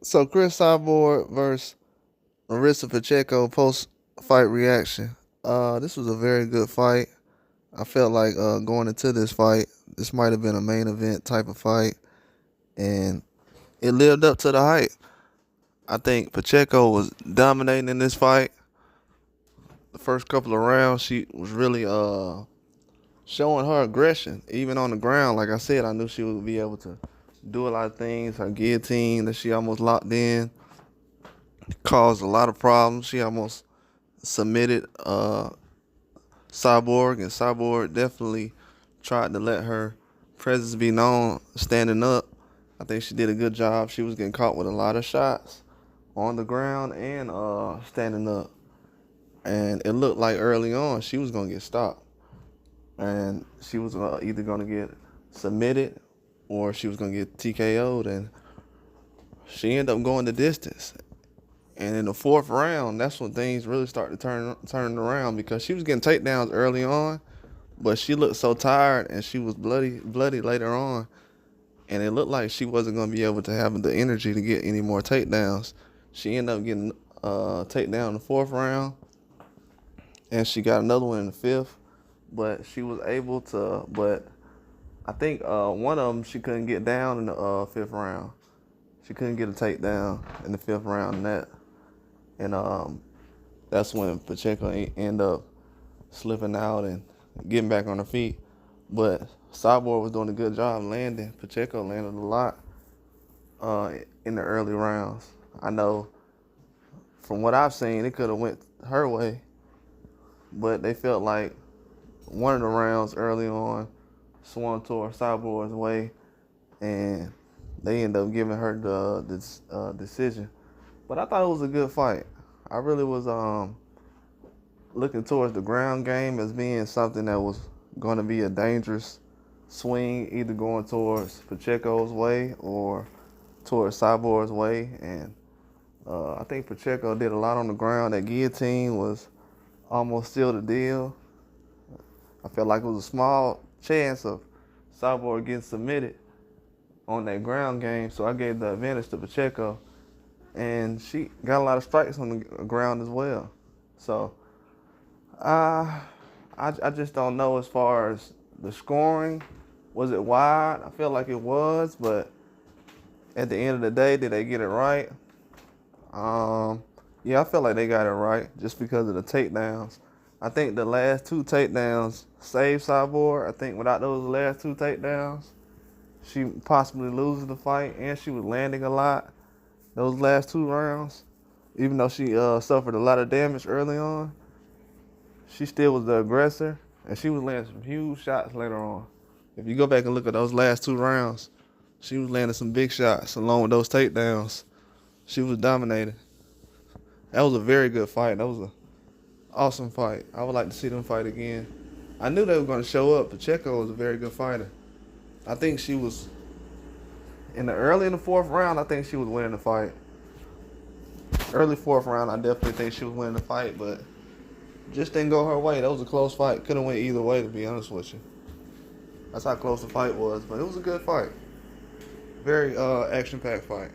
So Cris Cyborg versus Larissa Pacheco post fight reaction. This was a very good fight. I felt like going into this fight, this might have been a main event type of fight, and it lived up to the hype. I think Pacheco was dominating in this fight. The first couple of rounds, she was really showing her aggression, even on the ground. Like I said, I knew she would be able to do a lot of things. Her guillotine that she almost locked in caused a lot of problems. She almost submitted Cyborg, and Cyborg definitely tried to let her presence be known standing up. I think she did a good job. She was getting caught with a lot of shots on the ground and standing up. And it looked like early on she was going to get stopped. And she was either going to get submitted or she was going to get TKO'd. And she ended up going the distance. And in the fourth round, that's when things really started turning around because she was getting takedowns early on, but she looked so tired and she was bloody later on, and it looked like she wasn't going to be able to have the energy to get any more takedowns. She ended up getting takedown in the fourth round, and she got another one in the fifth, but she was able to. But I think one of them she couldn't get down in the fifth round. She couldn't get a takedown in the fifth round, and that's when Pacheco ended up slipping out and getting back on her feet. But Cyborg was doing a good job landing. Pacheco landed a lot in the early rounds. I know from what I've seen, it could have went her way, but they felt like one of the rounds early on swung toward Cyborg's way, and they ended up giving her the decision. But I thought it was a good fight. I really was looking towards the ground game as being something that was going to be a dangerous swing, either going towards Pacheco's way or towards Cyborg's way. And I think Pacheco did a lot on the ground. That guillotine was almost sealed the deal. I felt like it was a small chance of Cyborg getting submitted on that ground game, so I gave the advantage to Pacheco. And she got a lot of strikes on the ground as well. So I just don't know as far as the scoring. Was it wide? I feel like it was, but at the end of the day, did they get it right? Yeah, I feel like they got it right just because of the takedowns. I think the last two takedowns saved Cyborg. I think without those last two takedowns, she possibly loses the fight, and she was landing a lot those last two rounds. Even though she suffered a lot of damage early on, she still was the aggressor, and she was landing some huge shots later on. If you go back and look at those last two rounds, she was landing some big shots along with those takedowns. She was dominating. That was a very good fight. That was an awesome fight. I would like to see them fight again. I knew they were going to show up. Pacheco was a very good fighter. I think she was in the fourth round. I think she was winning the fight. Early fourth round, I definitely think she was winning the fight, but just didn't go her way. That was a close fight. Couldn't went either way, to be honest with you. That's how close the fight was, but it was a good fight. Very action-packed fight.